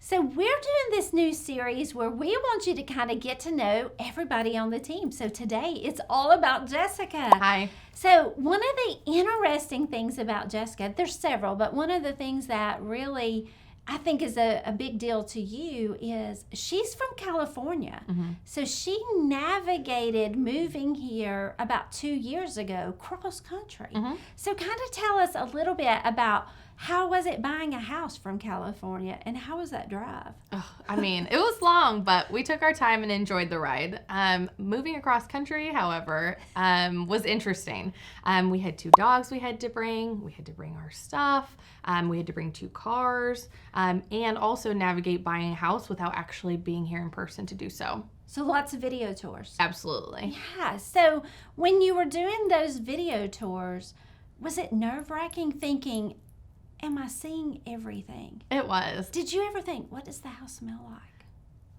So we're doing this new series where we want you to kind of get to know everybody on the team. So today it's all about Jessica. Hi. So one of the interesting things about Jessica, there's several, but one of the things that really I think is a big deal to you is she's from California. Mm-hmm. So she navigated moving here about 2 years ago cross country. Mm-hmm. So kind of tell us a little bit about how was it buying a house from California and how was that drive? I mean, it was long, but we took our time and enjoyed the ride. Moving across country, however, was interesting. We had 2 dogs we had to bring. We had to bring our stuff. We had to bring 2 cars and also navigate buying a house without actually being here in person to do so. So lots of video tours. Absolutely. Yeah. So when you were doing those video tours, was it nerve-wracking thinking, am I seeing everything? It was. Did you ever think, what does the house smell like?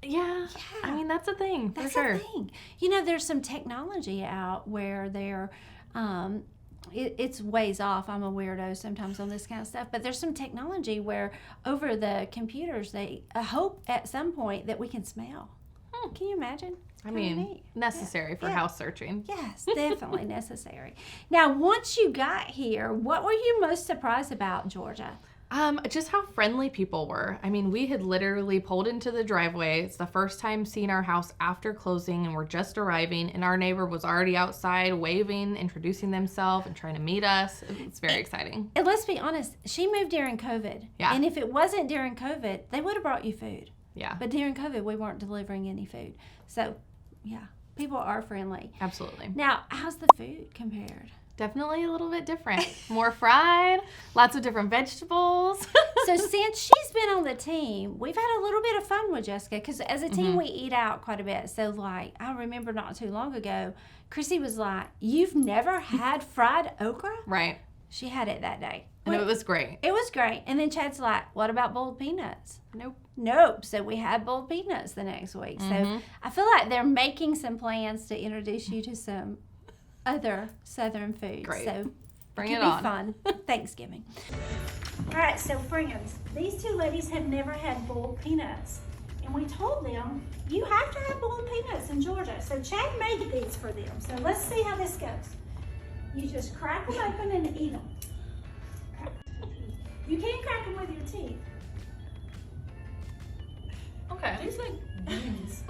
Yeah. I mean, that's a thing, for sure. That's a thing. You know, there's some technology out where they're, it's ways off. I'm a weirdo sometimes on this kind of stuff, but there's some technology where over the computers, they hope at some point that we can smell. Can you imagine? I mean, necessary for house searching. Yes, definitely necessary. Now, once you got here, what were you most surprised about, Georgia? Just how friendly people were. I mean, we had literally pulled into the driveway. It's the first time seeing our house after closing, and we're just arriving, and our neighbor was already outside waving, introducing themselves, and trying to meet us. It's very exciting. And let's be honest, she moved during COVID. Yeah. And if it wasn't during COVID, they would have brought you food. Yeah. But during COVID, we weren't delivering any food. So, yeah, people are friendly. Absolutely. Now, how's the food compared? Definitely a little bit different. More fried, lots of different vegetables. So since she's been on the team, we've had a little bit of fun with Jessica because as a team, we eat out quite a bit. So, like, I remember not too long ago, Chrissy was like, you've never had fried okra? Right. She had it that day. And it was great. It was great. And then Chad's like, what about boiled peanuts? Nope. So we had boiled peanuts the next week. So I feel like they're making some plans to introduce you to some other Southern foods. Great. So Bring it it could on. be fun. Thanksgiving. All right, so friends, these 2 ladies have never had boiled peanuts. And we told them, you have to have boiled peanuts in Georgia. So Chad made these for them. So let's see how this goes. You just crack them open and eat them. You can crack them with your teeth. Okay. Tastes like beans.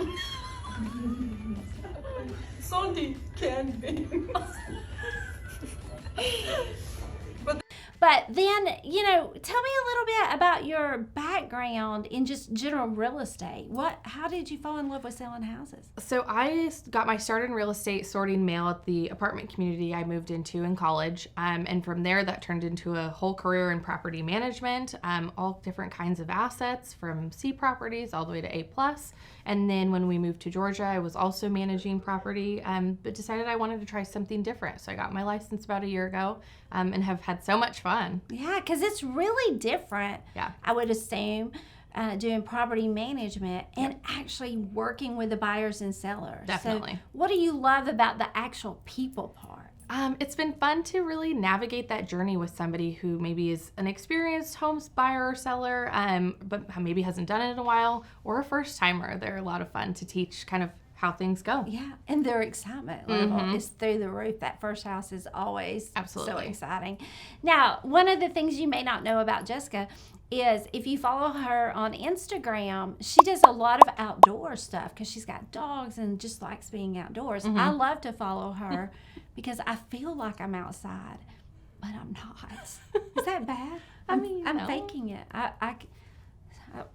Salty candy. But then, you know, tell me a little bit about your background in just general real estate. How did you fall in love with selling houses? So I got my start in real estate sorting mail at the apartment community I moved into in college. And from there, that turned into a whole career in property management, all different kinds of assets from C properties all the way to A+. And then when we moved to Georgia, I was also managing property, but decided I wanted to try something different. So I got my license about a year ago and have had so much fun. Yeah, because it's really different, Yeah. I would assume, doing property management and actually working with the buyers and sellers. Definitely. So what do you love about the actual people part? It's been fun to really navigate that journey with somebody who maybe is an experienced homes buyer or seller, but maybe hasn't done it in a while, or a first timer. They're a lot of fun to teach kind of how things go. Yeah, and their excitement level is through the roof. That first house is always so Absolutely. exciting. Now, one of the things you may not know about Jessica is if you follow her on Instagram, she does a lot of outdoor stuff because she's got dogs and just likes being outdoors. I love to follow her because I feel like I'm outside, but I'm not. Is that bad? I'm no. faking it.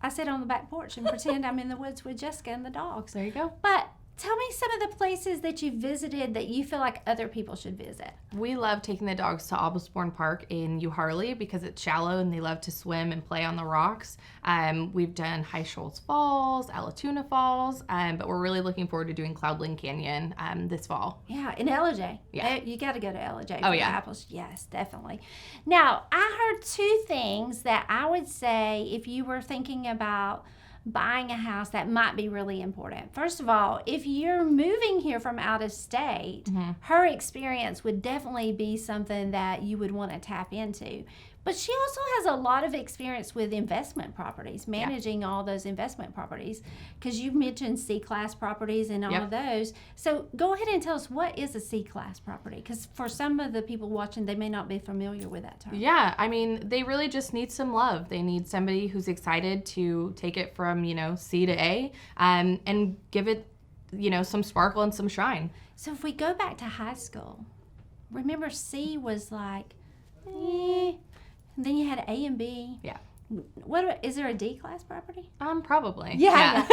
I sit on the back porch and pretend I'm in the woods with Jessica and the dogs. There you go. But tell me some of the places that you visited that you feel like other people should visit. We love taking the dogs to Osborne Park in Uharley because it's shallow and they love to swim and play on the rocks. We've done High Shoals Falls, Alatoona Falls, but we're really looking forward to doing Cloudland Canyon this fall. Yeah, in LJ. Yeah. You got to go to LJ Oh, for the yeah. apples. Yes, definitely. Now, I heard 2 things that I would say if you were thinking about buying a house that might be really important. First of all, if you're moving here from out of state, her experience would definitely be something that you would want to tap into. But she also has a lot of experience with investment properties, managing all those investment properties, because you mentioned C-class properties and all of those. So go ahead and tell us, what is a C-class property? Because for some of the people watching, they may not be familiar with that term. Yeah, I mean, they really just need some love. They need somebody who's excited to take it from, C to A, and give it, some sparkle and some shine. So if we go back to high school, remember C was like, eh. Then you had A and B. Yeah. Is there a D-class property? Probably. Yeah.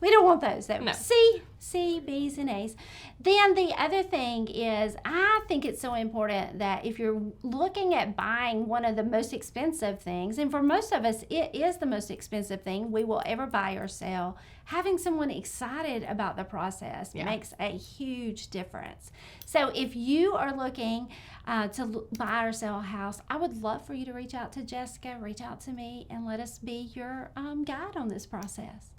We don't want those. So No. C, B's, and A's. Then the other thing is, I think it's so important that if you're looking at buying one of the most expensive things, and for most of us, it is the most expensive thing we will ever buy or sell, having someone excited about the process makes a huge difference. So if you are looking to buy or sell a house, I would love for you to reach out to Jessica, reach out to me, and let us be your guide on this process.